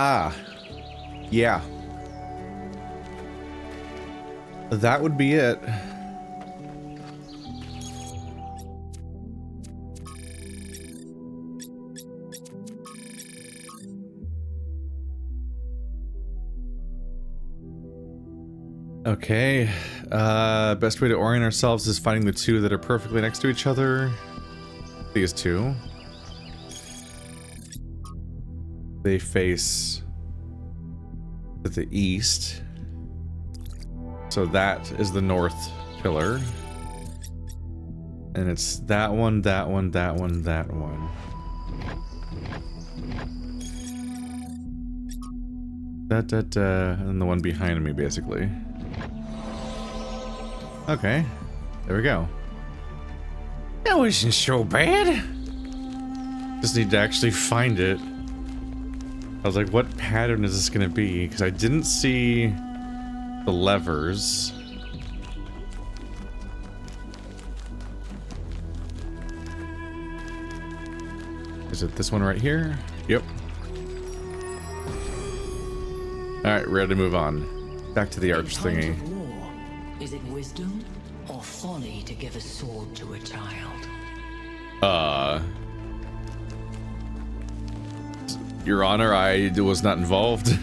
Ah. Yeah. That would be it. Okay, best way to orient ourselves is finding the two that are perfectly next to each other. These two. They face to the east. So that is the north pillar. And it's that one, that one, that one, that one. And the one behind me, basically. Okay, there we go. That wasn't so bad. Just need to actually find it. I was like, what pattern is this gonna be? Because I didn't see the levers. Is it this one right here? Yep. Alright, ready to move on. Back to the arch thingy. Is it wisdom or folly to give a sword to a child? Your Honor, I was not involved.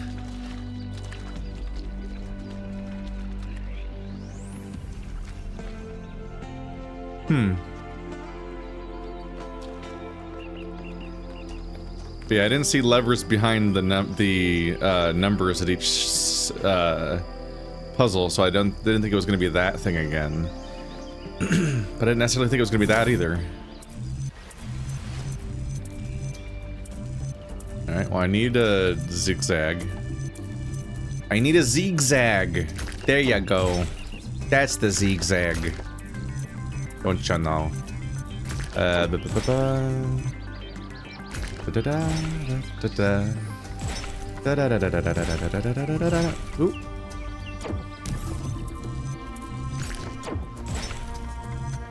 Yeah, I didn't see levers behind the numbers at each puzzle, so I didn't think it was going to be that thing again. But I didn't necessarily think it was going to be that either. Alright, well I need a zigzag. I need a zigzag! There you go. That's the zigzag. Don't you know? Ooh.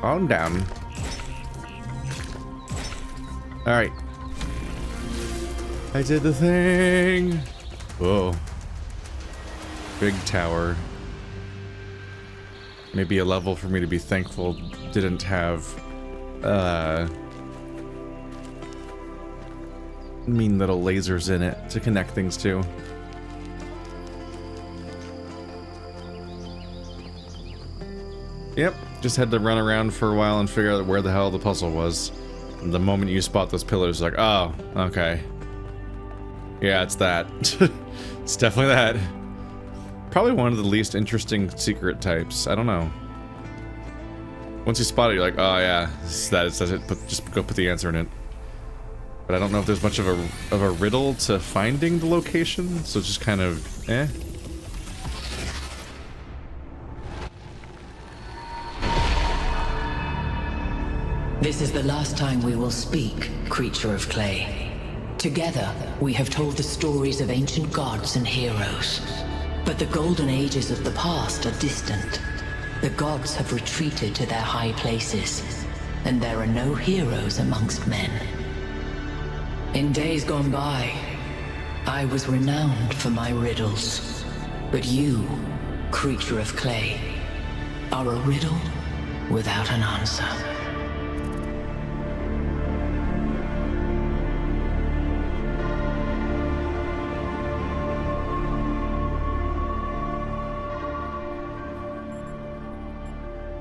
Calm down. Alright. I did the thing! Whoa. Big tower. Maybe a level for me to be thankful didn't have, mean little lasers in it to connect things to. Yep, just had to run around for a while and figure out where the hell the puzzle was. And the moment you spot those pillars, like, oh, okay. Yeah, it's that. It's definitely that. Probably one of the least interesting secret types. I don't know. Once you spot it, you're like, oh yeah, it's that. It says it. Just go put the answer in it. But I don't know if there's much of a riddle to finding the location, so it's just kind of eh. This is the last time we will speak, creature of clay. Together, we have told the stories of ancient gods and heroes. But the golden ages of the past are distant. The gods have retreated to their high places, and there are no heroes amongst men. In days gone by, I was renowned for my riddles. But you, creature of clay, are a riddle without an answer.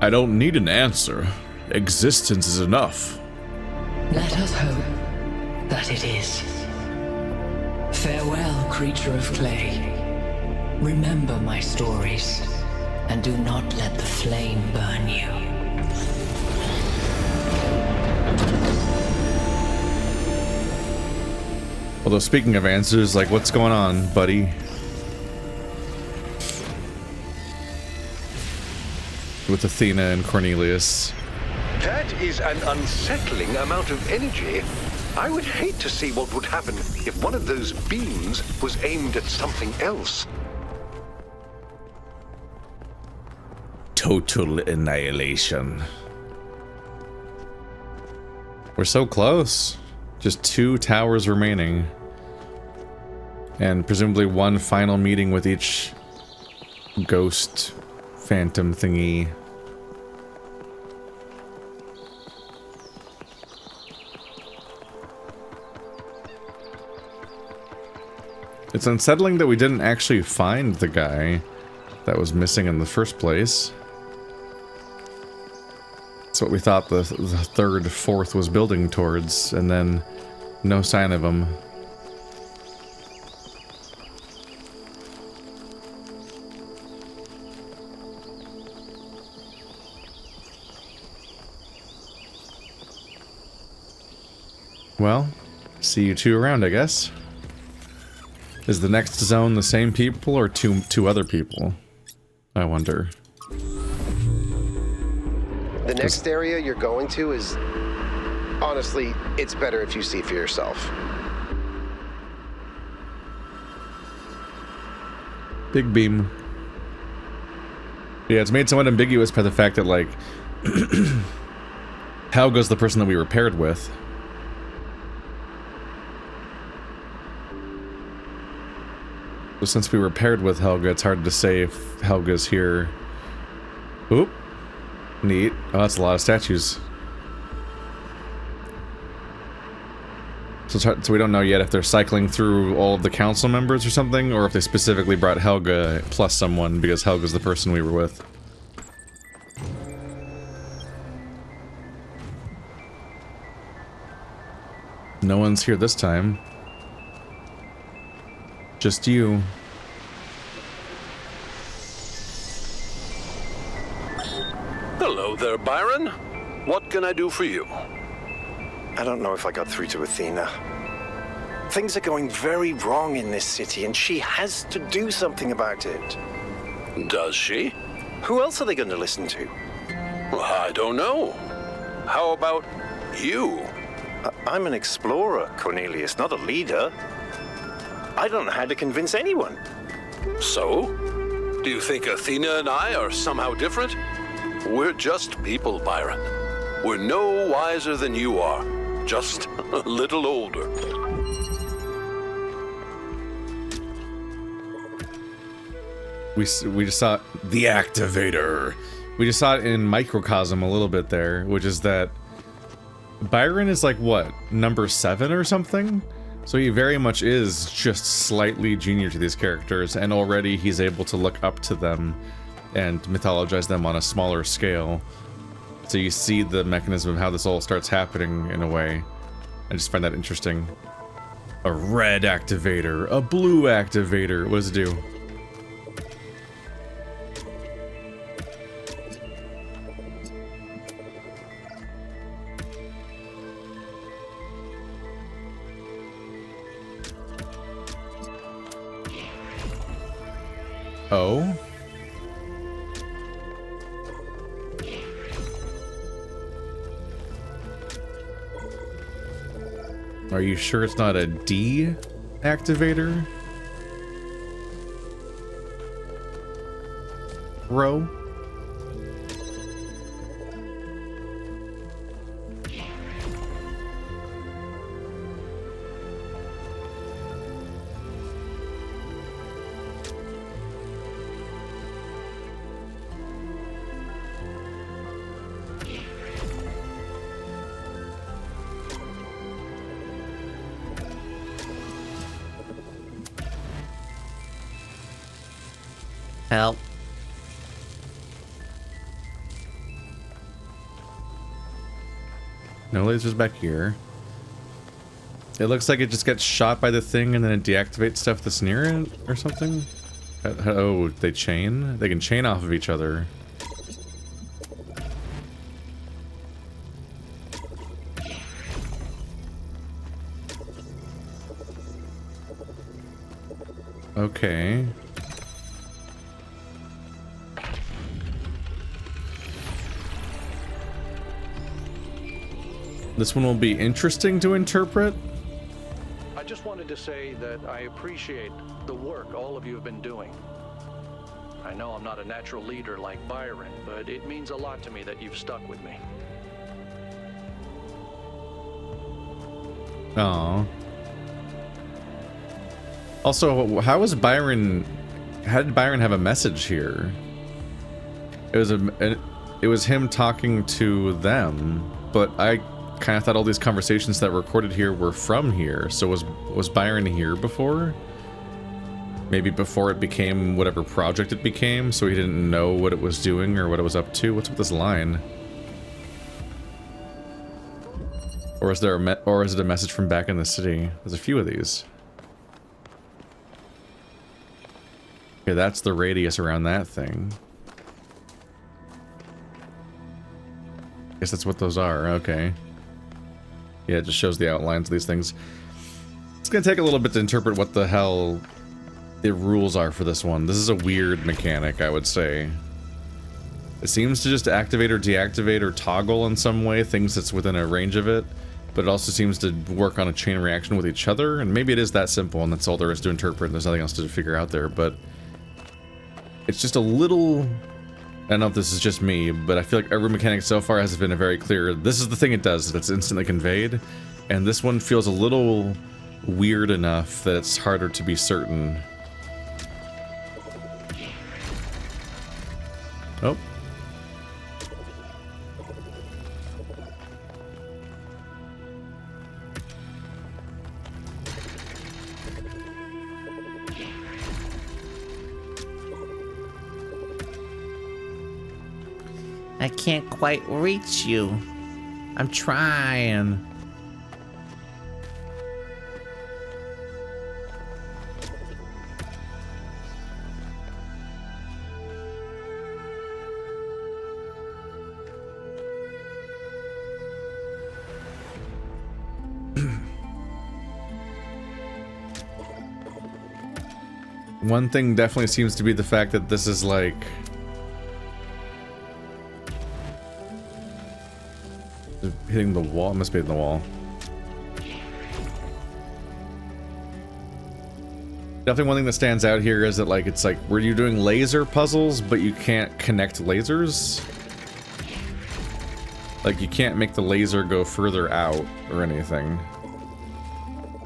I don't need an answer. Existence is enough. Let us hope that it is. Farewell, creature of clay. Remember my stories, and do not let the flame burn you. Although speaking of answers, like, what's going on, buddy? With Athena and Cornelius. That is an unsettling amount of energy. I would hate to see what would happen if one of those beams was aimed at something else. Total annihilation. We're so close. Just 2 towers remaining. And presumably one final meeting with each ghost phantom thingy. It's unsettling that we didn't actually find the guy that was missing in the first place. That's what we thought the third, fourth was building towards, and then no sign of him. Well, see you two around, I guess. Is the next zone the same people or two other people? I wonder. The next area you're going to is... Honestly, it's better if you see for yourself. Big beam. Yeah, it's made somewhat ambiguous by the fact that, like... Helga's the person that we were paired with. So since we were paired with Helga, it's hard to say if Helga's here. Oop. Neat. Oh, that's a lot of statues. So we don't know yet if they're cycling through all of the council members or something, or if they specifically brought Helga plus someone because Helga's the person we were with. No one's here this time. Just you. Hello there, Byron. What can I do for you? I don't know if I got through to Athena. Things are going very wrong in this city, and she has to do something about it. Does she? Who else are they going to listen to? Well, I don't know. How about you? I'm an explorer, Cornelius, not a leader. I don't know how to convince anyone. So? Do you think Athena and I are somehow different? We're just people, Byron. We're no wiser than you are, just a little older. We just saw the Activator. We just saw it in microcosm a little bit there, which is that Byron is like, what, number 7 or something? So he very much is just slightly junior to these characters, and already he's able to look up to them and mythologize them on a smaller scale. So you see the mechanism of how this all starts happening in a way. I just find that interesting. A red activator, a blue activator. What does it do? Oh? Are you sure it's not a D activator? Row? Help. No lasers back here. It looks like it just gets shot by the thing and then it deactivates stuff that's near it or something. Oh, they chain? They can chain off of each other. Okay. This one will be interesting to interpret. I just wanted to say that I appreciate the work all of you have been doing. I know I'm not a natural leader like Byron, but it means a lot to me that you've stuck with me. Aww. Also, how did Byron have a message here? It was him talking to them, but I kind of thought all these conversations that were recorded here were from here. So was Byron here before? Maybe before it became whatever project it became, so he didn't know what it was doing or what it was up to. What's with this line? Or is it a message from back in the city? There's a few of these. Okay, that's the radius around that thing. Guess that's what those are. Okay. Yeah, it just shows the outlines of these things. It's gonna take a little bit to interpret what the hell the rules are for this one. This is a weird mechanic, I would say. It seems to just activate or deactivate or toggle in some way things that's within a range of it, but it also seems to work on a chain reaction with each other, and maybe it is that simple and that's all there is to interpret and there's nothing else to figure out there, but it's just a little... I don't know if this is just me, but I feel like every mechanic so far has been a very clear, this is the thing it does, that's instantly conveyed, and this one feels a little weird enough that it's harder to be certain. Oh. I can't quite reach you. I'm trying. One thing definitely seems to be the fact that this is like... hitting the wall? It must be hitting the wall. Definitely one thing that stands out here is that like it's like where you're doing laser puzzles, but you can't connect lasers. Like you can't make the laser go further out or anything.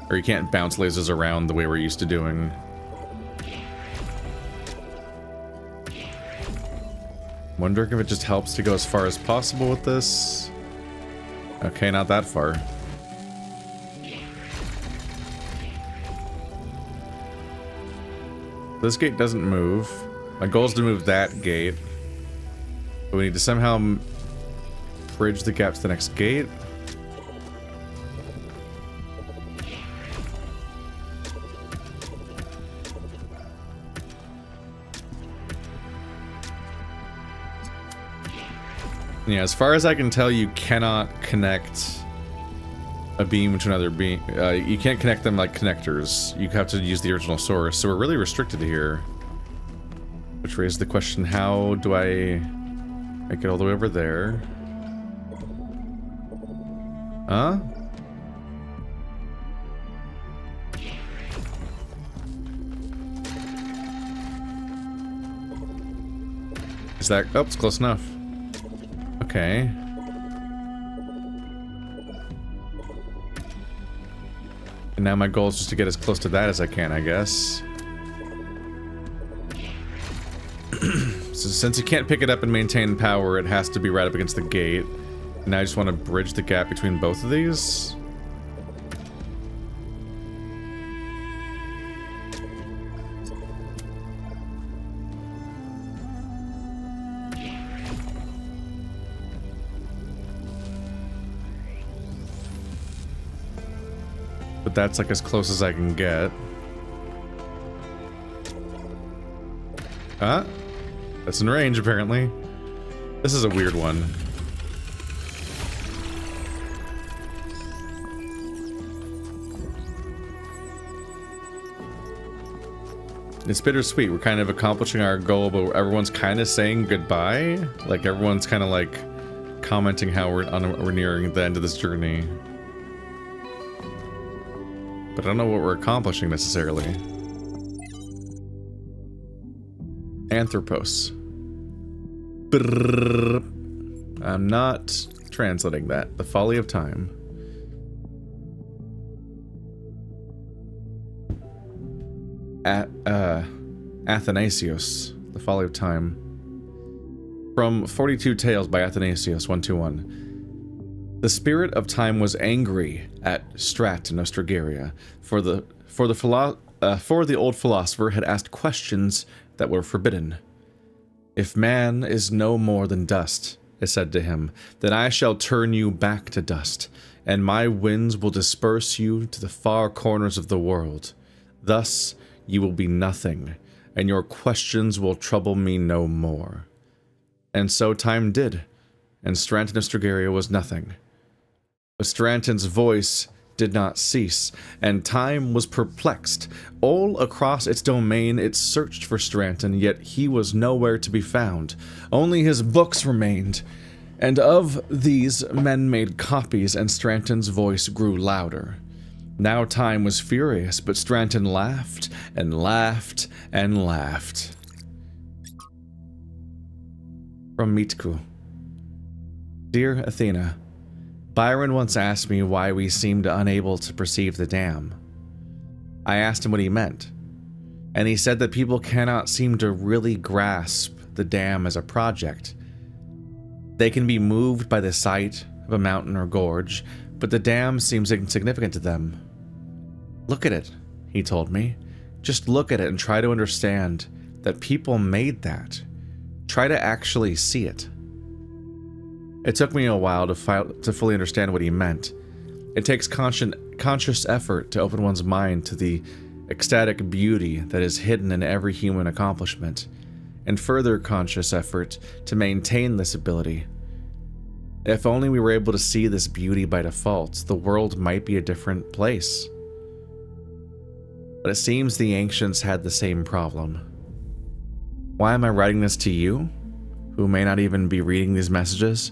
Or you can't bounce lasers around the way we're used to doing. Wondering if it just helps to go as far as possible with this. Okay, not that far. This gate doesn't move. My goal is to move that gate. But we need to somehow bridge the gap to the next gate. Yeah, as far as I can tell, you cannot connect a beam to another beam. You can't connect them like connectors. You have to use the original source, so we're really restricted here. Which raises the question, how do I make it all the way over there? Huh? Is that... oh, it's close enough. Okay. And now my goal is just to get as close to that as I can, I guess. So since you can't pick it up and maintain power, it has to be right up against the gate. Now I just want to bridge the gap between both of these. But that's like as close as I can get. Huh? That's in range, apparently. This is a weird one. It's bittersweet. We're kind of accomplishing our goal, but everyone's kind of saying goodbye. Like, everyone's kind of like commenting how we're nearing the end of this journey. But I don't know what we're accomplishing necessarily. Anthropos. Brrr. I'm not translating that. The folly of time. Athanasius, The Folly of Time. From 42 Tales by Athanasius, 121. The spirit of time was angry at Strat in Ostrageria, for the old philosopher had asked questions that were forbidden. If man is no more than dust, it said to him, then I shall turn you back to dust, and my winds will disperse you to the far corners of the world. Thus you will be nothing, and your questions will trouble me no more. And so time did, and Stranton of Ostrageria was nothing. But Stranton's voice did not cease, and time was perplexed. All across its domain it searched for Stranton, yet he was nowhere to be found. Only his books remained, and of these men made copies, and Stranton's voice grew louder. Now time was furious, but Stranton laughed, and laughed, and laughed. From Mitku. Dear Athena, Byron once asked me why we seemed unable to perceive the dam. I asked him what he meant, and he said that people cannot seem to really grasp the dam as a project. They can be moved by the sight of a mountain or gorge, but the dam seems insignificant to them. Look at it, he told me. Just look at it and try to understand that people made that. Try to actually see it. It took me a while to fully understand what he meant. It takes conscious effort to open one's mind to the ecstatic beauty that is hidden in every human accomplishment, and further conscious effort to maintain this ability. If only we were able to see this beauty by default, the world might be a different place. But it seems the ancients had the same problem. Why am I writing this to you, who may not even be reading these messages?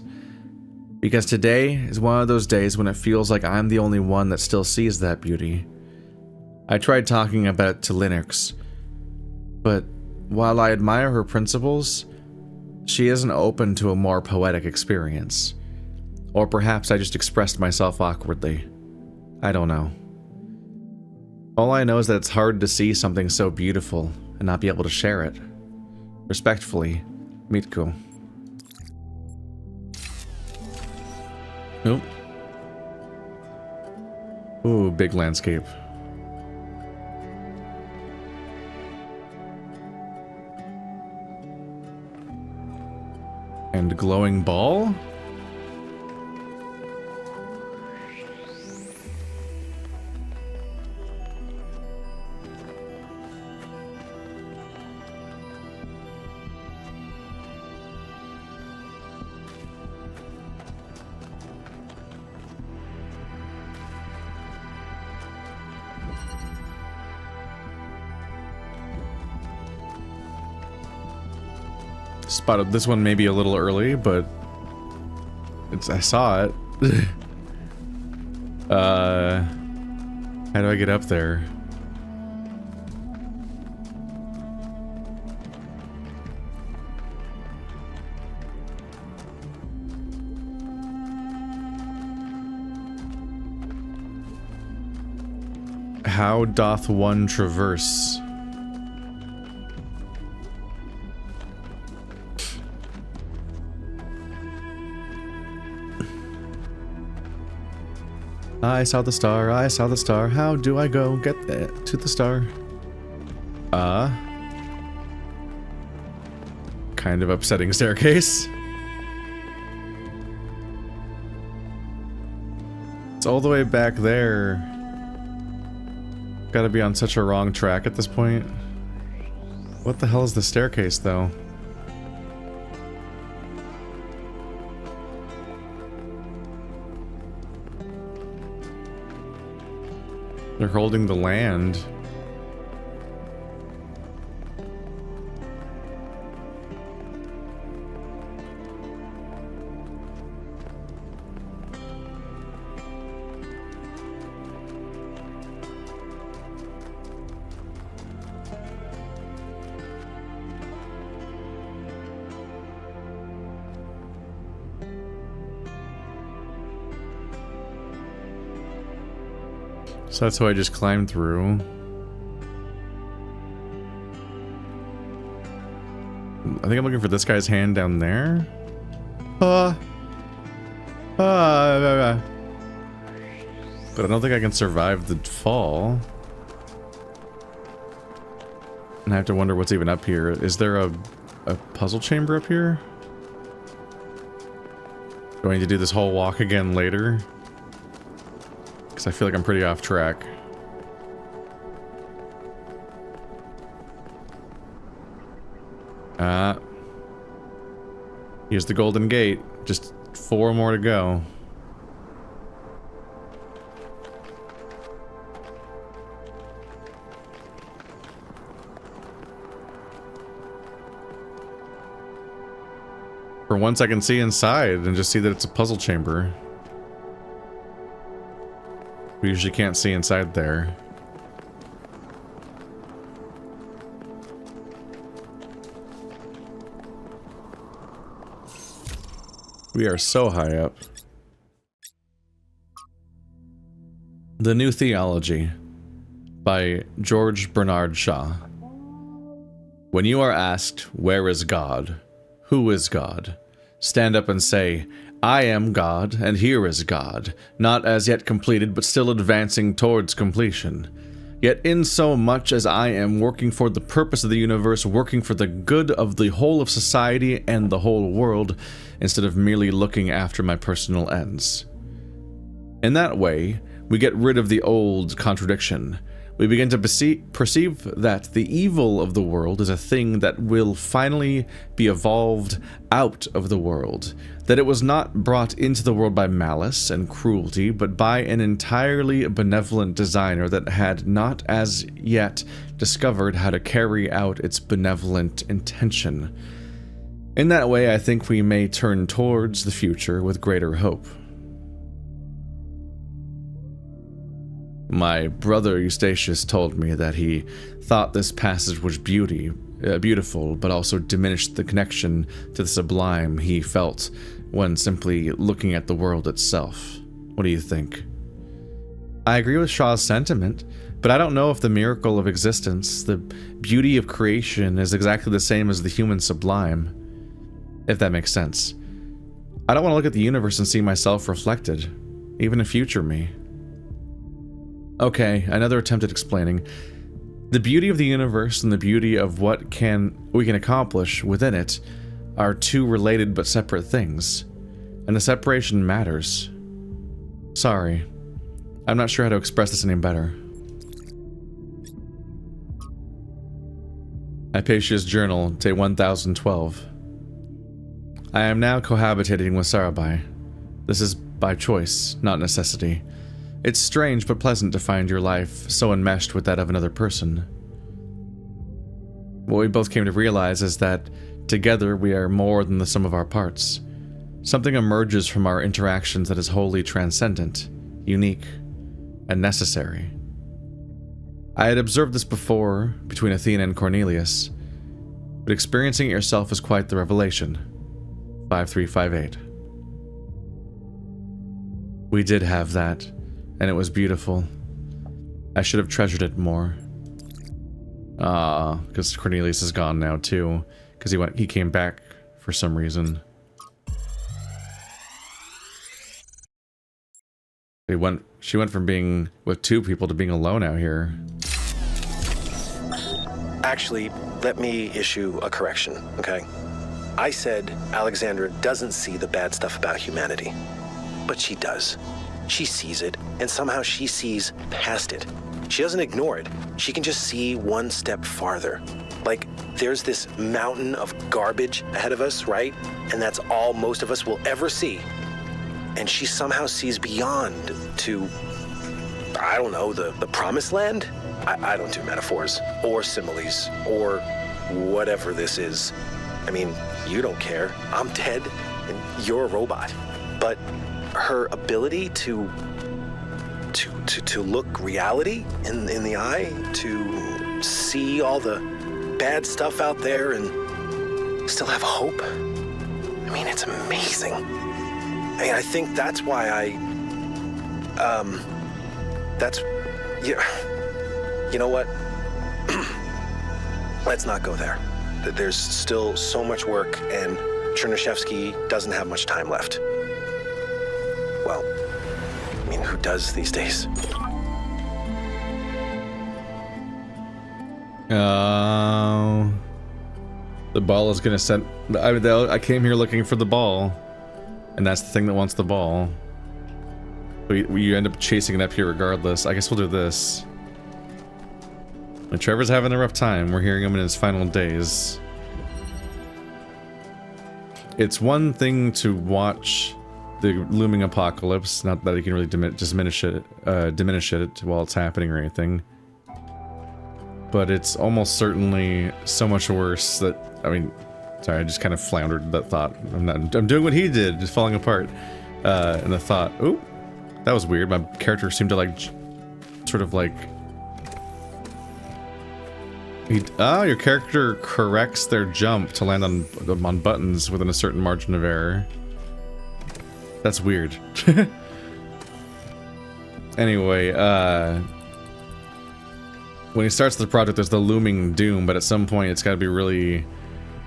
Because today is one of those days when it feels like I'm the only one that still sees that beauty. I tried talking about it to Linux, but while I admire her principles, she isn't open to a more poetic experience. Or perhaps I just expressed myself awkwardly. I don't know. All I know is that it's hard to see something so beautiful and not be able to share it. Respectfully, Mitku. Nope. Ooh, big landscape. And glowing ball? Spotted this one maybe a little early, but I saw it. How do I get up there? How doth one traverse? I saw the star, I saw the star. How do I go get there to the star? Kind of upsetting staircase. It's all the way back there. Gotta be on such a wrong track at this point. What the hell is the staircase, though? They're holding the land. So that's how I just climbed through. I think I'm looking for this guy's hand down there. But I don't think I can survive the fall. And I have to wonder what's even up here. Is there a puzzle chamber up here? Do I need to do this whole walk again later? Because I feel like I'm pretty off track. Here's the Golden Gate. Just 4 more to go. For once I can see inside and just see that it's a puzzle chamber. We usually can't see inside there. We are so high up. The New Theology by George Bernard Shaw. When you are asked, where is God? Who is God? Stand up and say, I am God, and here is God, not as yet completed, but still advancing towards completion. Yet in so much as I am working for the purpose of the universe, working for the good of the whole of society and the whole world, instead of merely looking after my personal ends. In that way, we get rid of the old contradiction. We begin to perceive that the evil of the world is a thing that will finally be evolved out of the world, that it was not brought into the world by malice and cruelty, but by an entirely benevolent designer that had not as yet discovered how to carry out its benevolent intention. In that way, I think we may turn towards the future with greater hope. My brother Eustachius told me that he thought this passage was beautiful, but also diminished the connection to the sublime he felt when simply looking at the world itself. What do you think? I agree with Shaw's sentiment, but I don't know if the miracle of existence, the beauty of creation, is exactly the same as the human sublime, if that makes sense. I don't want to look at the universe and see myself reflected, even a future me. Okay, another attempt at explaining. The beauty of the universe and the beauty of what we can accomplish within it are two related but separate things, and the separation matters. Sorry, I'm not sure how to express this any better. Hypatia's Journal, day 1012. I am now cohabitating with Sarabai. This is by choice, not necessity. It's strange but pleasant to find your life so enmeshed with that of another person. What we both came to realize is that together we are more than the sum of our parts. Something emerges from our interactions that is wholly transcendent, unique, and necessary. I had observed this before between Athena and Cornelius, but experiencing it yourself is quite the revelation. 5358. We did have that. And it was beautiful. I should have treasured it more. Because Cornelius is gone now too. Because he came back for some reason. She went from being with 2 people to being alone out here. Actually, let me issue a correction, okay? I said Alexandra doesn't see the bad stuff about humanity. But she does. She sees it, and somehow she sees past it. She doesn't ignore it. She can just see one step farther. Like, there's this mountain of garbage ahead of us, right? And that's all most of us will ever see. And she somehow sees beyond to, I don't know, the promised land? I don't do metaphors, or similes, or whatever this is. I mean, you don't care. I'm dead, and you're a robot. But her ability to look reality in the eye, to see all the bad stuff out there and still have hope. I mean, it's amazing. I mean, I think that's why you know what? Let's not go there. that there's still so much work, and Chernyshevsky doesn't have much time left. Well, I mean, who does these days? The ball is gonna send. I came here looking for the ball, and that's the thing that wants the ball. You end up chasing it up here regardless. I guess we'll do this. And Trevor's having a rough time. We're hearing him in his final days. It's one thing to watch the looming apocalypse, not that you can really diminish it while it's happening or anything. But it's almost certainly so much worse that, I mean, sorry, I just kind of floundered that thought. I'm doing what he did, just falling apart. And the thought, ooh, that was weird. My character seemed to like, sort of like, your character corrects their jump to land on buttons within a certain margin of error. That's weird. Anyway, when he starts the project, there's the looming doom, but at some point it's got to be really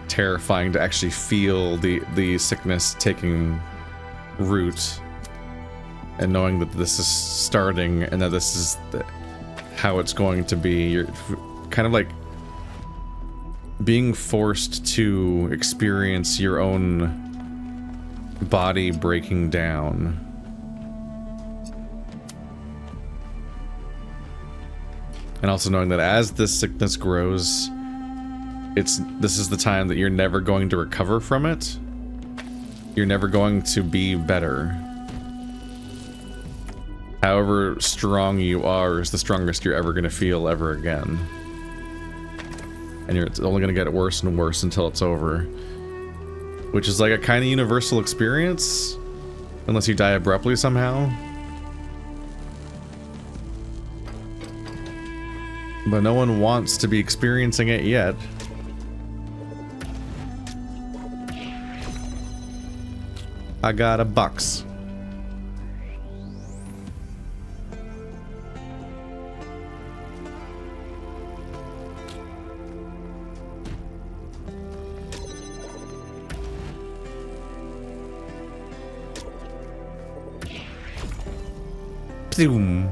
terrifying to actually feel the sickness taking root, and knowing that this is starting and that this is how it's going to be. You're kind of like being forced to experience your own body breaking down. And also knowing that as this sickness grows, this is the time that you're never going to recover from it. You're never going to be better. However strong you are is the strongest you're ever going to feel ever again. And it's only going to get worse and worse until it's over. Which is like a kind of universal experience, unless you die abruptly somehow. But no one wants to be experiencing it yet. I got a box. Zoom.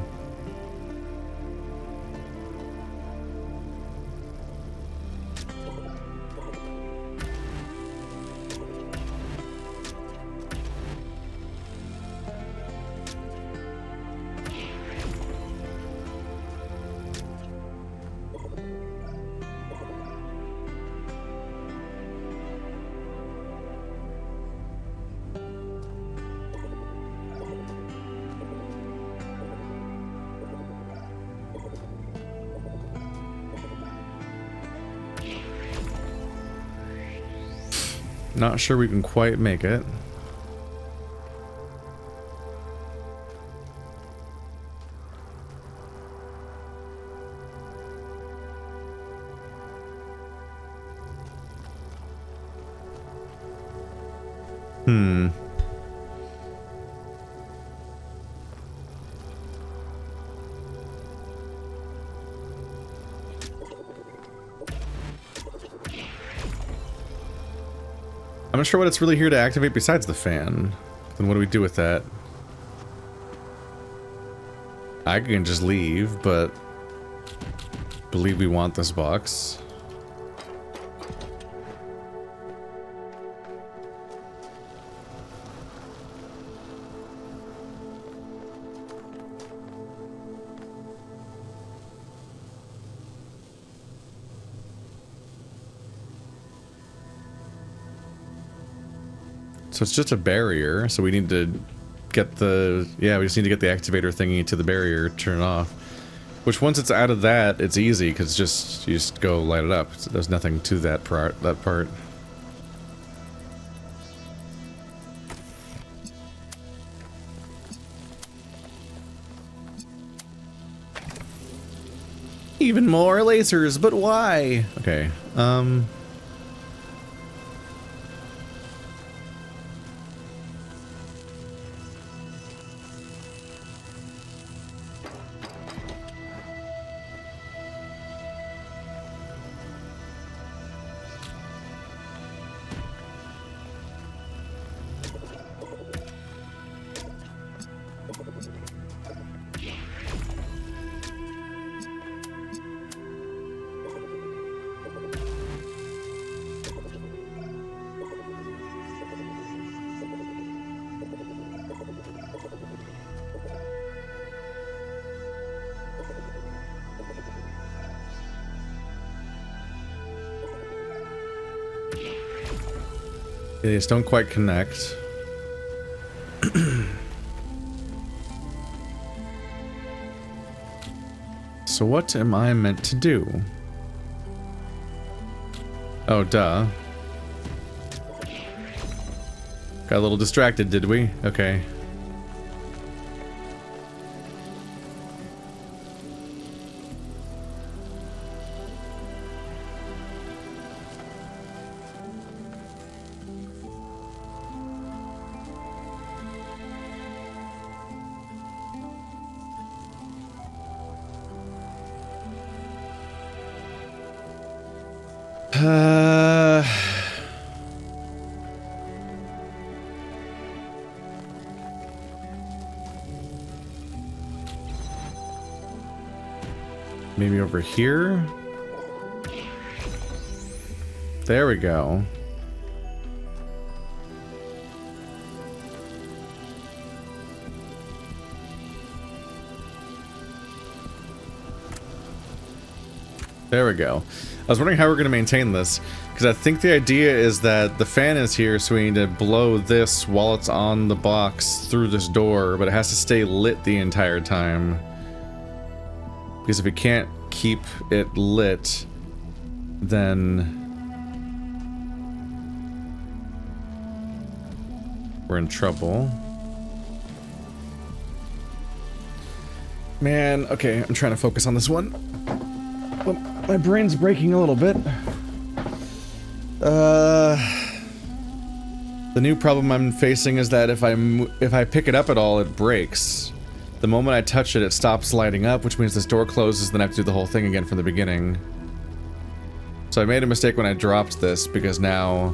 Not sure we can quite make it. I'm not sure what it's really here to activate besides the fan. Then what do we do with that? I can just leave, but I believe we want this box. So it's just a barrier, so we need to get the... Yeah, we just need to get the activator thingy to the barrier, turn it off. Which once it's out of that, it's easy, because you just go light it up. There's nothing to that part. Even more lasers, but why? Okay, They just don't quite connect. So what am I meant to do? Oh, duh. Got a little distracted, did we? Okay. Maybe over here? There we go. There we go. I was wondering how we're going to maintain this, because I think the idea is that the fan is here, so we need to blow this while it's on the box through this door, but it has to stay lit the entire time. Because if we can't keep it lit, then we're in trouble. Man, okay, I'm trying to focus on this one. Well, my brain's breaking a little bit. The new problem I'm facing is that if I pick it up at all, it breaks. The moment I touch it, it stops lighting up, which means this door closes, then I have to do the whole thing again from the beginning. So I made a mistake when I dropped this, because now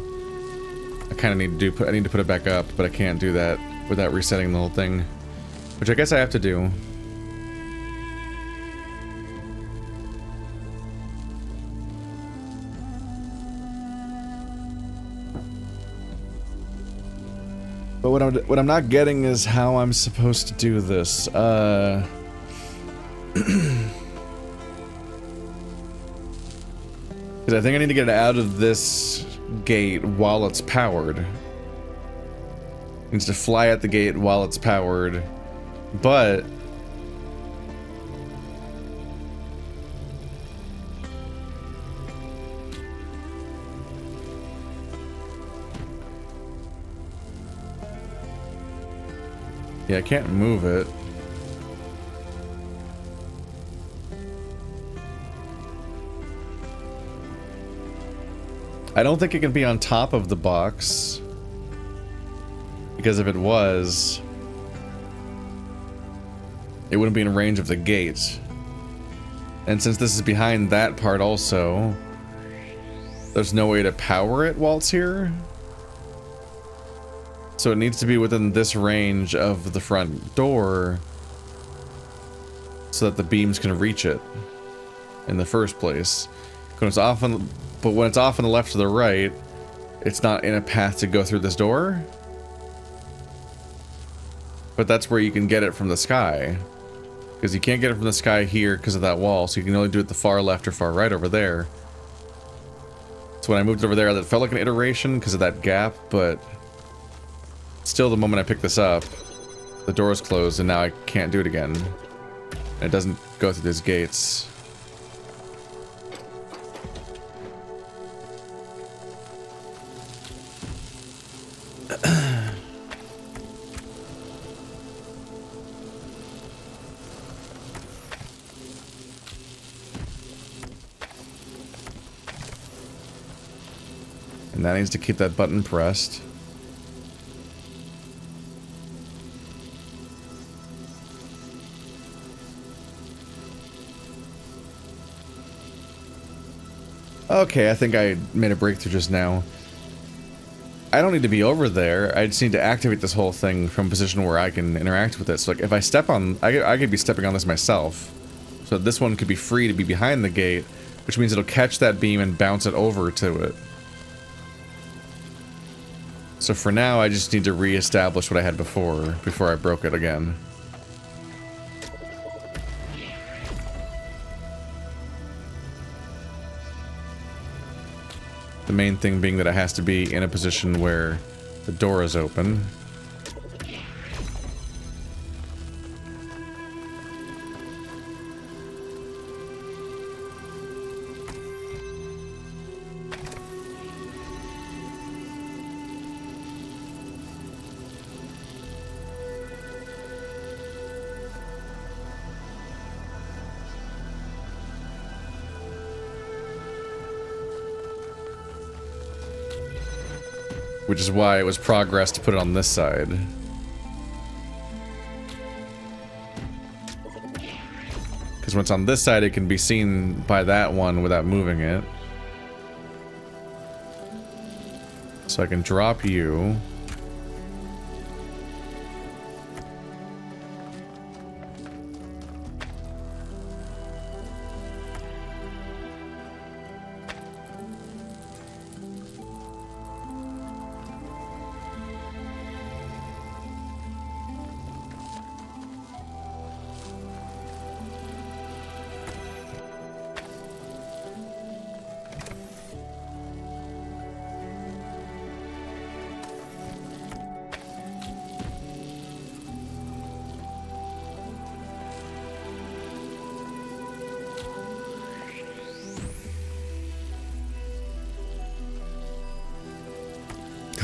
I kind of need to put it back up, but I can't do that without resetting the whole thing, which I guess I have to do. But what I'm not getting is how I'm supposed to do this. Because I think I need to get it out of this gate while it's powered. It needs to fly at the gate while it's powered, but yeah, I can't move it. I don't think it can be on top of the box, because if it was, it wouldn't be in range of the gate. And since this is behind that part also, there's no way to power it while it's here. So it needs to be within this range of the front door so that the beams can reach it in the first place. When it's off on, but when it's off on the left or the right, it's not in a path to go through this door. But that's where you can get it from the sky. Because you can't get it from the sky here because of that wall, so you can only do it the far left or far right over there. So when I moved it over there, that felt like an iteration because of that gap, but still, the moment I pick this up, the door's closed and now I can't do it again. And it doesn't go through these gates. And that needs to keep that button pressed. Okay, I think I made a breakthrough just now. I don't need to be over there. I just need to activate this whole thing from a position where I can interact with it. So like, if I step on, I could be stepping on this myself. So this one could be free to be behind the gate, which means it'll catch that beam and bounce it over to it. So for now, I just need to re-establish what I had before I broke it again. The main thing being that it has to be in a position where the door is open. Which is why it was progress to put it on this side. Because when it's on this side, it can be seen by that one without moving it. So I can drop you.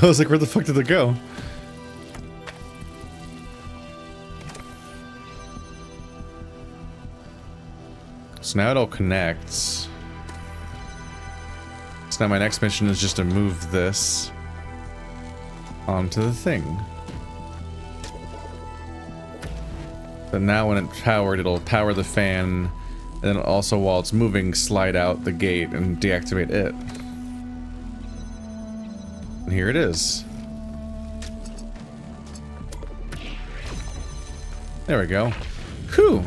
I was like, where the fuck did it go? So now it all connects. So now my next mission is just to move this onto the thing. But now when it's powered, it'll power the fan, and then also while it's moving, slide out the gate and deactivate it. And here it is. There we go. Whew.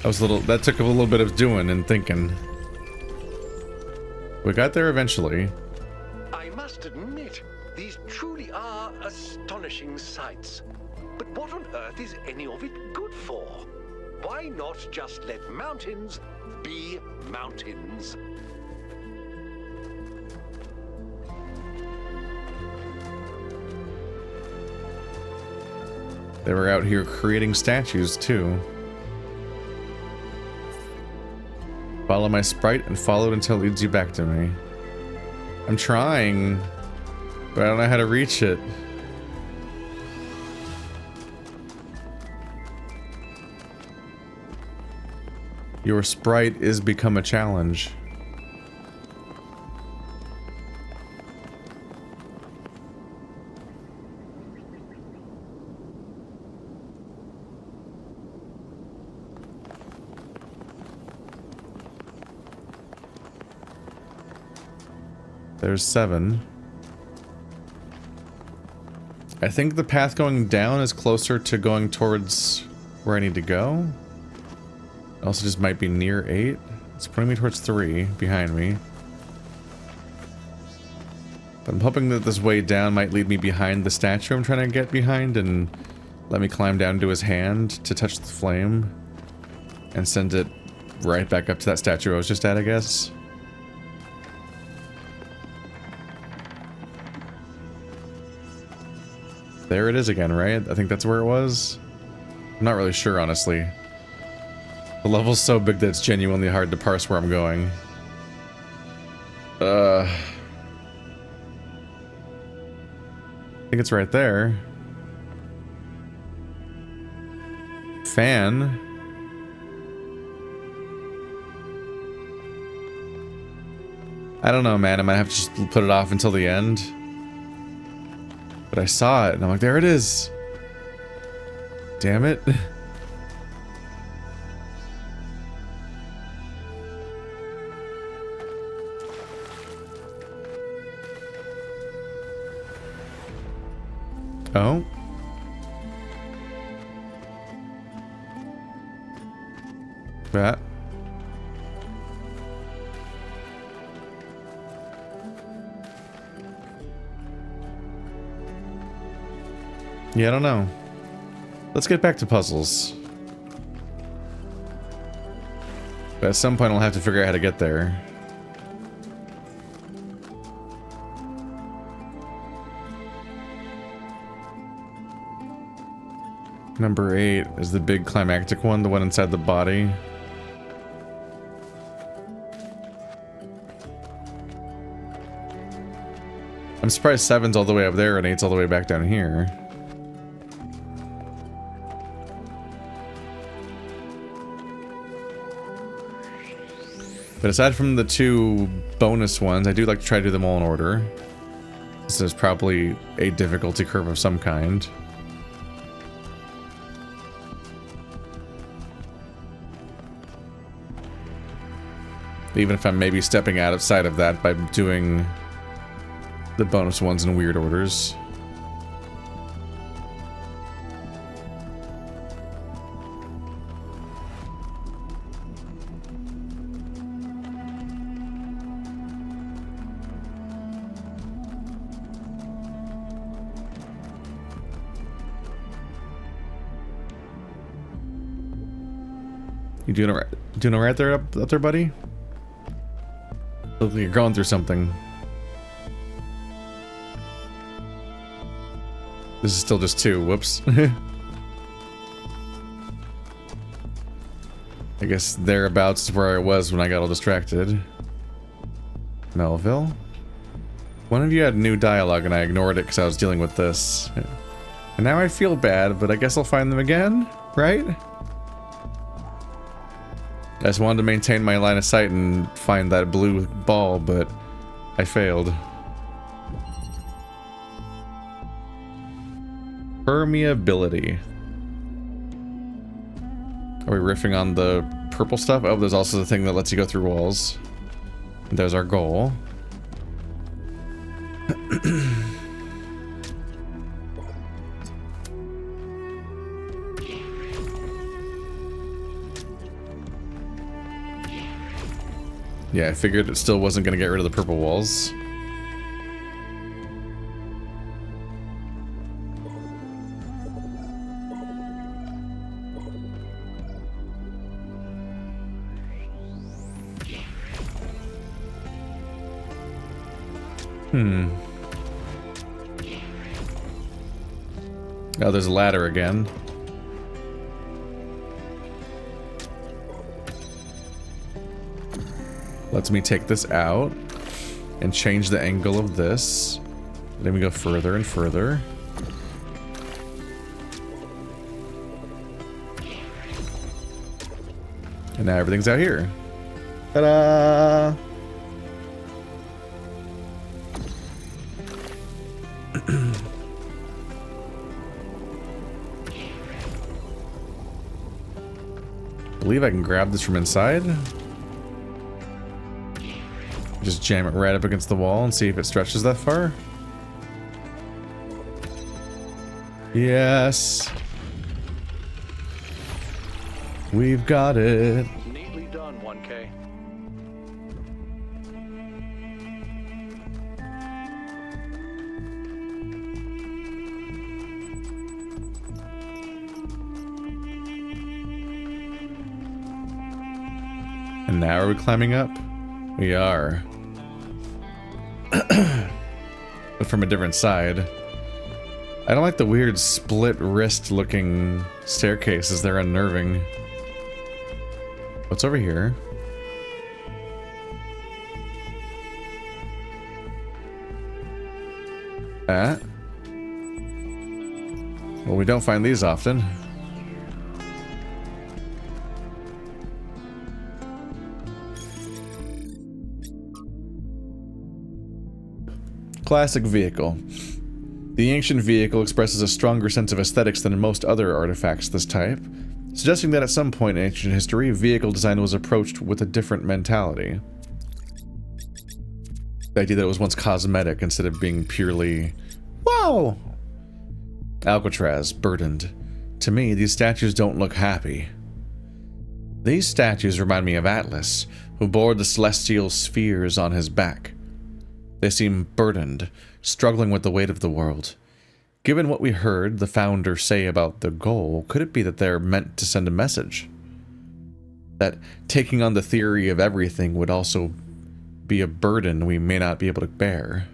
That took a little bit of doing and thinking. We got there eventually. I must admit, these truly are astonishing sights. But what on earth is any of it good for? Why not just let mountains be mountains? They were out here creating statues too. Follow my sprite and follow it until it leads you back to me. I'm trying, but I don't know how to reach it. Your sprite is become a challenge. There's 7. I think the path going down is closer to going towards where I need to go. It also just might be near 8. It's pointing me towards 3 behind me. But I'm hoping that this way down might lead me behind the statue I'm trying to get behind and let me climb down to his hand to touch the flame and send it right back up to that statue I was just at, I guess. There it is again, right? I think that's where it was. I'm not really sure, honestly. The level's so big that it's genuinely hard to parse where I'm going. I think it's right there. Fan. I don't know, man. I might have to just put it off until the end. But I saw it, and I'm like, there it is. Damn it. Oh. That. Yeah, I don't know. Let's get back to puzzles. But at some point I'll have to figure out how to get there. Number 8 is the big climactic one, the one inside the body. I'm surprised 7's all the way up there and 8's all the way back down here. But aside from the 2 bonus ones, I do like to try to do them all in order. This is probably a difficulty curve of some kind. Even if I'm maybe stepping outside of that by doing the bonus ones in weird orders. You doing all right there up there, buddy? Look like you're going through something. This is still just 2. Whoops. I guess thereabouts is where I was when I got all distracted. Melville? One of you had new dialogue and I ignored it because I was dealing with this. And now I feel bad, but I guess I'll find them again, right? I just wanted to maintain my line of sight and find that blue ball, but I failed. Permeability. Are we riffing on the purple stuff? Oh, there's also the thing that lets you go through walls. There's our goal. Yeah, I figured it still wasn't going to get rid of the purple walls. Oh, there's a ladder again. Lets me take this out and change the angle of this. Then we go further and further. And now everything's out here. Ta-da! I believe I can grab this from inside. Just jam it right up against the wall and see if it stretches that far. Yes. We've got it. Neatly done, 1K. And now are we climbing up? We are. But from a different side. I don't like the weird split wrist looking staircases. They're unnerving. What's over here? Well, we don't find these often. Classic vehicle. The ancient vehicle expresses a stronger sense of aesthetics than in most other artifacts of this type, suggesting that at some point in ancient history, vehicle design was approached with a different mentality. The idea that it was once cosmetic instead of being purely, wow! Alcatraz, burdened. To me, these statues don't look happy. These statues remind me of Atlas, who bore the celestial spheres on his back. They seem burdened, struggling with the weight of the world. Given what we heard the founder say about the goal, could it be that they're meant to send a message? That taking on the theory of everything would also be a burden we may not be able to bear?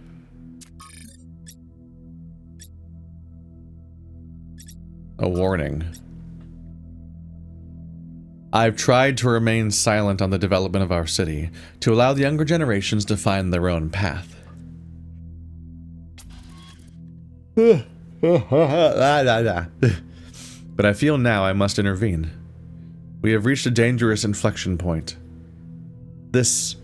A warning. I've tried to remain silent on the development of our city, to allow the younger generations to find their own path. But I feel now I must intervene. We have reached a dangerous inflection point. This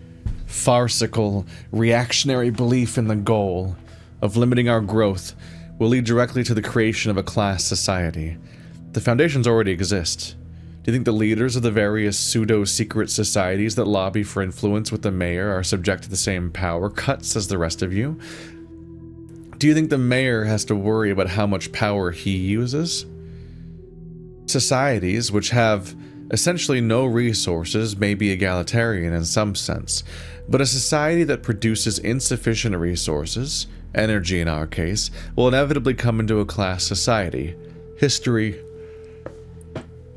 farcical, reactionary belief in the goal of limiting our growth will lead directly to the creation of a class society. The foundations already exist. Do you think the leaders of the various pseudo-secret societies that lobby for influence with the mayor are subject to the same power cuts as the rest of you? Do you think the mayor has to worry about how much power he uses? Societies, which have essentially no resources, may be egalitarian in some sense, but a society that produces insufficient resources, energy in our case, will inevitably come into a class society. History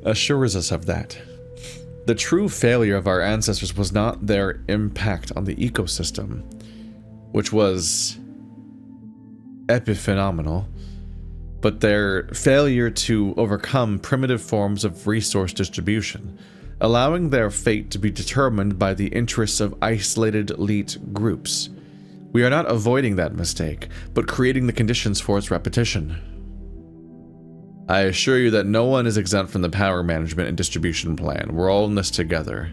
assures us of that. The true failure of our ancestors was not their impact on the ecosystem, which was epiphenomenal, but their failure to overcome primitive forms of resource distribution, allowing their fate to be determined by the interests of isolated elite groups. We are not avoiding that mistake, but creating the conditions for its repetition. I assure you that no one is exempt from the power management and distribution plan. We're all in this together.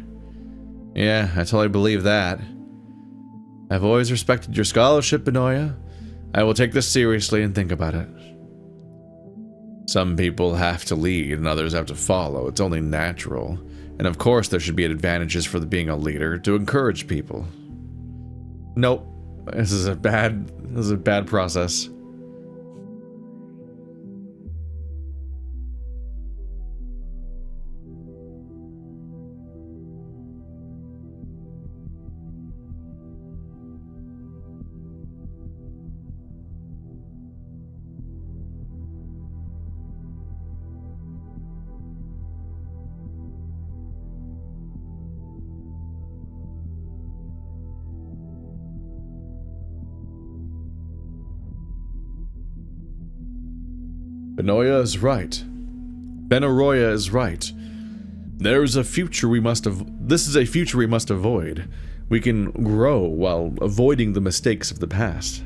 Yeah, I totally believe that. I've always respected your scholarship, Benoya. I will take this seriously and think about it. Some people have to lead and others have to follow. It's only natural. And of course there should be advantages for being a leader to encourage people. Nope. This is a bad process. Benoya is right. Benoroya is right. This is a future we must avoid. We can grow while avoiding the mistakes of the past.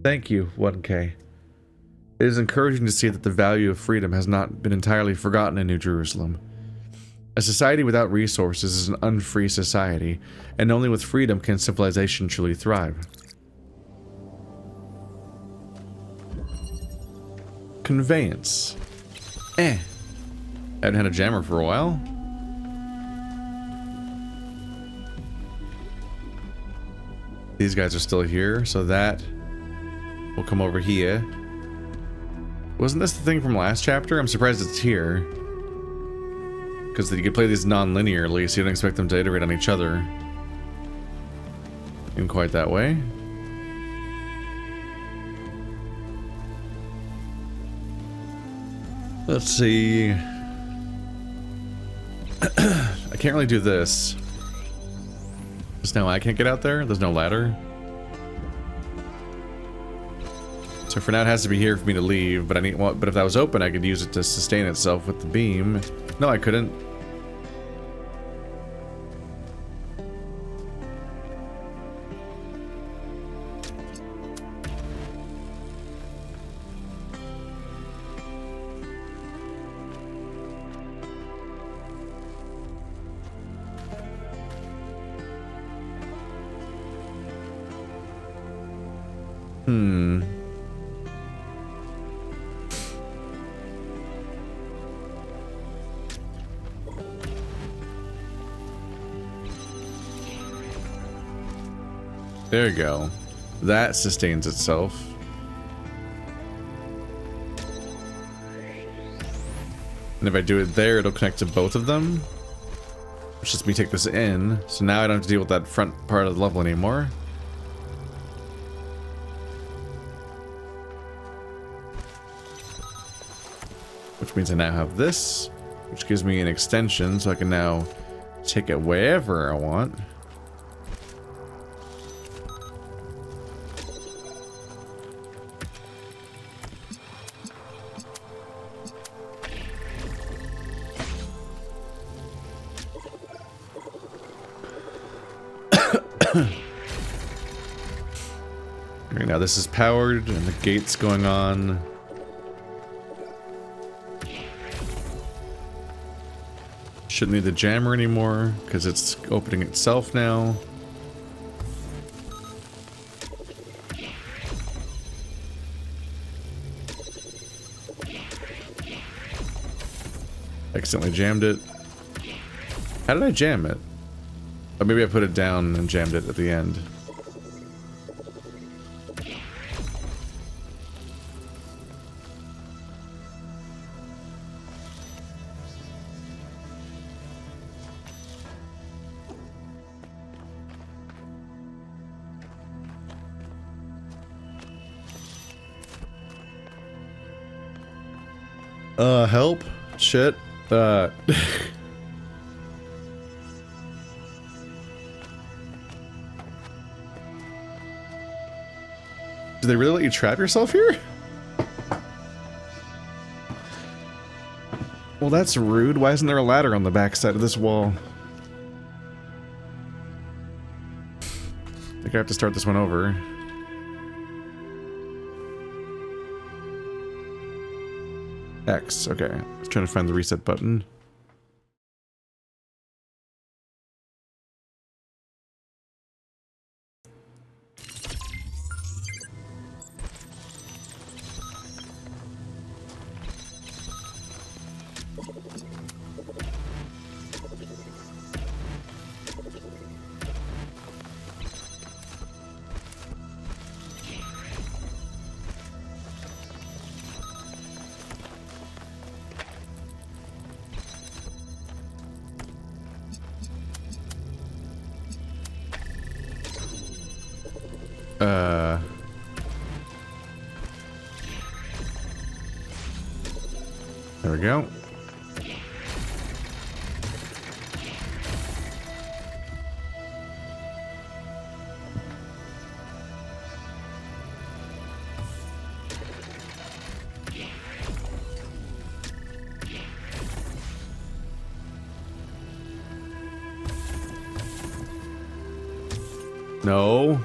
Thank you, 1K. It is encouraging to see that the value of freedom has not been entirely forgotten in New Jerusalem. A society without resources is an unfree society, and only with freedom can civilization truly thrive. Conveyance. Haven't had a jammer for a while. These guys are still here, so that will come over here. Wasn't this the thing from last chapter? I'm surprised it's here. Because you could play these non-linearly, so you don't expect them to iterate on each other in quite that way. Let's see. I can't really do this. Just now I can't get out there. There's no ladder. So for now it has to be here for me to leave, but but if that was open I could use it to sustain itself with the beam. No, I couldn't. There you go. That sustains itself. And if I do it there, it'll connect to both of them. Which lets me take this in. So now I don't have to deal with that front part of the level anymore. Which means I now have this, which gives me an extension, so I can now take it wherever I want. Right now this is powered and the gate's going on. Shouldn't need the jammer anymore because it's opening itself now. Accidentally jammed it. How did I jam it? Oh, maybe I put it down and jammed it at the end. Help? Shit. Do they really let you trap yourself here? Well, that's rude. Why isn't there a ladder on the backside of this wall? I think I have to start this one over. X. Okay. I was trying to find the reset button. There we go. No.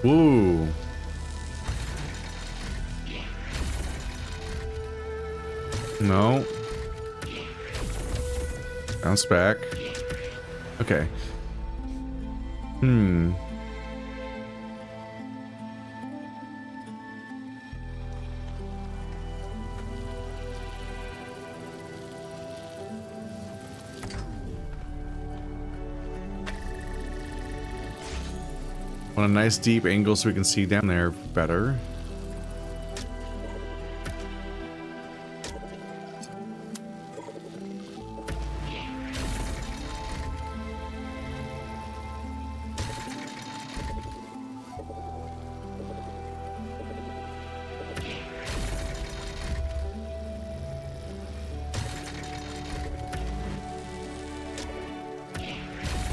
Ooh. No. Bounce back. Okay. Want a nice deep angle so we can see down there better.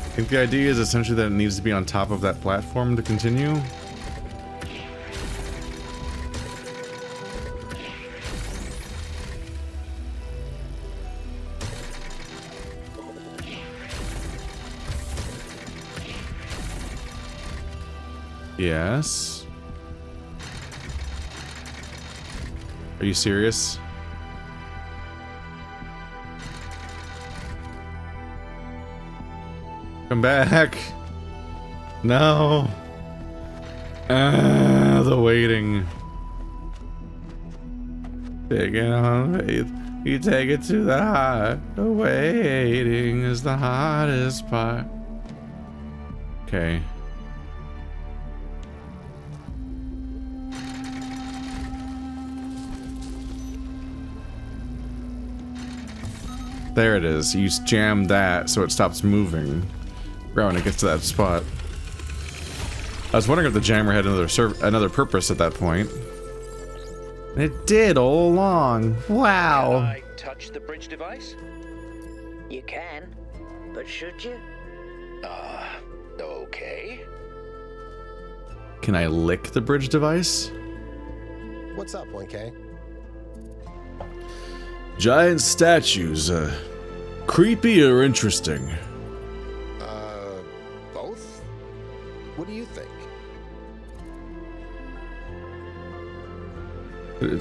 I think the idea is essentially that it needs to be on top of that platform to continue. Yes. Are you serious? Come back. No. The waiting. Take it on faith. You take it to the heart. The waiting is the hardest part. Okay. There it is. You jam that so it stops moving. Right when it gets to that spot. I was wondering if the jammer had another purpose at that point. It did all along. Wow. Can I touch the bridge device? You can, but should you? Okay. Can I lick the bridge device? What's up, 1K? Giant statues, creepy or interesting? Both? What do you think?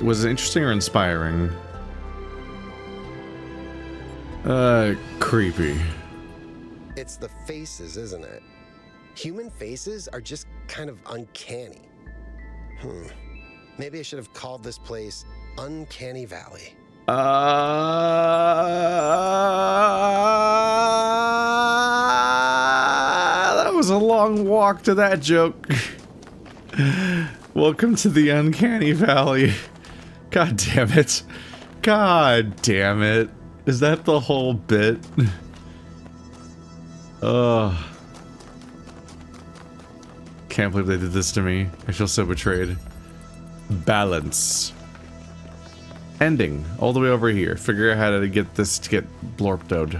Was it interesting or inspiring? Creepy. It's the faces, isn't it? Human faces are just kind of uncanny. Maybe I should have called this place Uncanny Valley. That was a long walk to that joke. Welcome to the Uncanny Valley. God damn it. God damn it. Is that the whole bit? Ugh. Can't believe they did this to me. I feel so betrayed. Balance. Ending. All the way over here. Figure out how to get this to get blorped.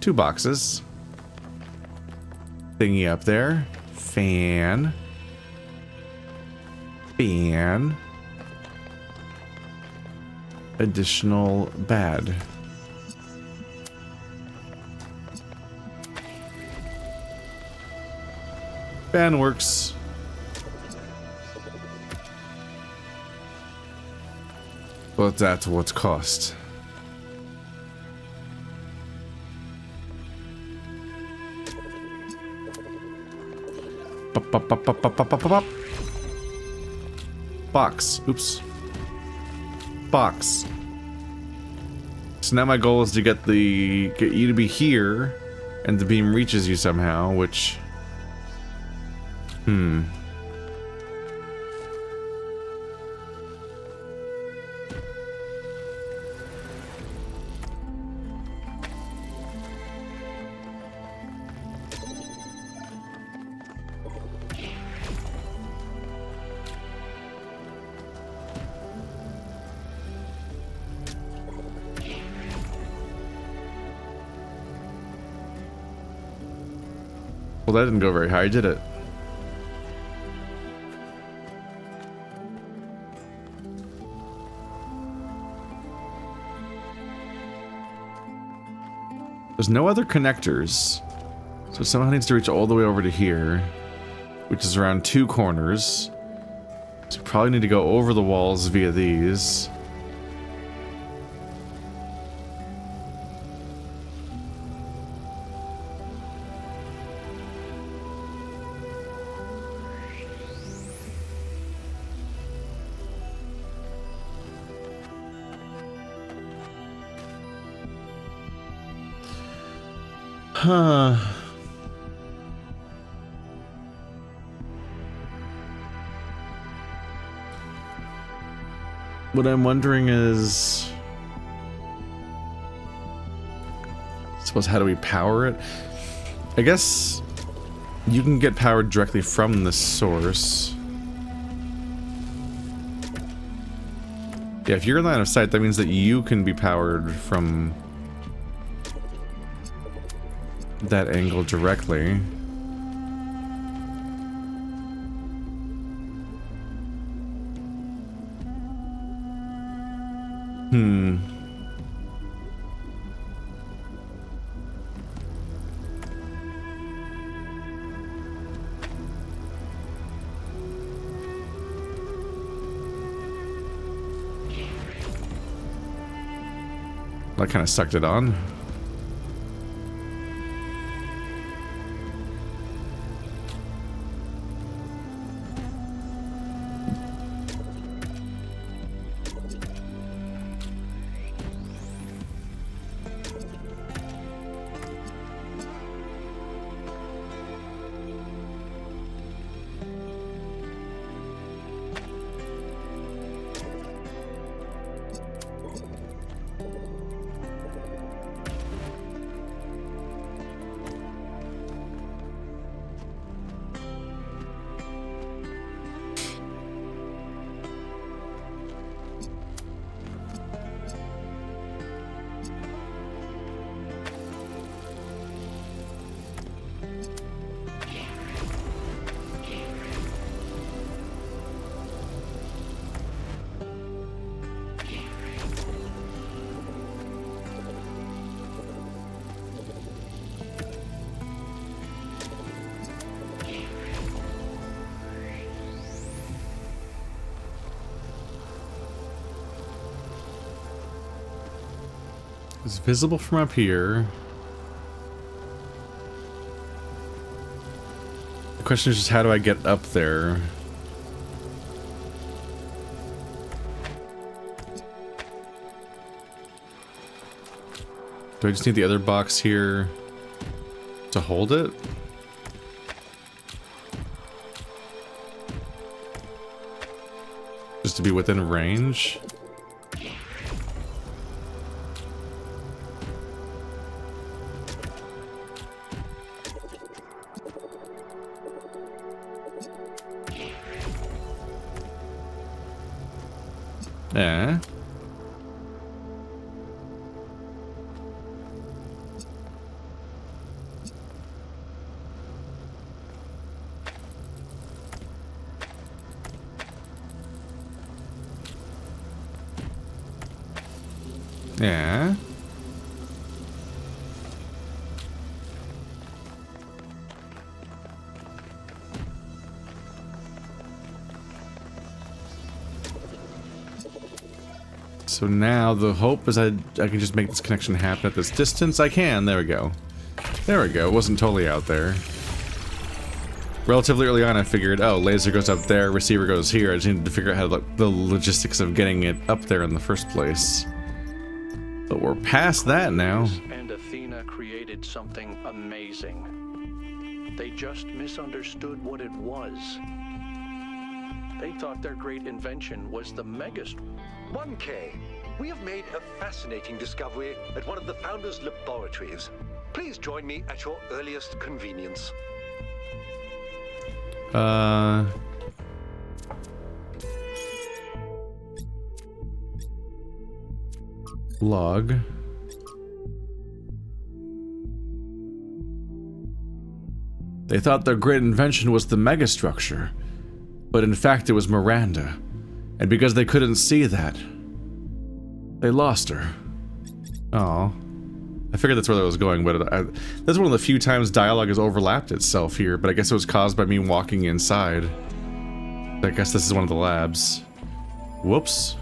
2 boxes. Thingy up there. Fan. Fan. Additional bad. Fan works. But that's what's cost. Box. Oops. Box. So now my goal is to get you to be here, and the beam reaches you somehow, which... Well, that didn't go very high, did it? There's no other connectors, so somehow needs to reach all the way over to here, which is around 2 corners. So probably need to go over the walls via these. Huh. What I'm wondering is... I suppose, how do we power it? I guess you can get powered directly from the source. Yeah, if you're in line of sight, that means that you can be powered from that angle directly. That kind of sucked it on. It's visible from up here. The question is just how do I get up there? Do I just need the other box here to hold it? Just to be within range? Yeah. Yeah. So now the hope is I can just make this connection happen at this distance. I can. There we go. There we go. It wasn't totally out there. Relatively early on I figured, oh, laser goes up there, receiver goes here. I just needed to figure out how the logistics of getting it up there in the first place. But we're past that now. And Athena created something amazing. They just misunderstood what it was. They thought their great invention was the megastructure. 1K, we have made a fascinating discovery at one of the Founders' laboratories. Please join me at your earliest convenience. Log. They thought their great invention was the megastructure, but in fact it was Miranda. And because they couldn't see that, they lost her. Oh, I figured that's where that was going, but that's one of the few times dialogue has overlapped itself here, but I guess it was caused by me walking inside. I guess this is one of the labs. Whoops.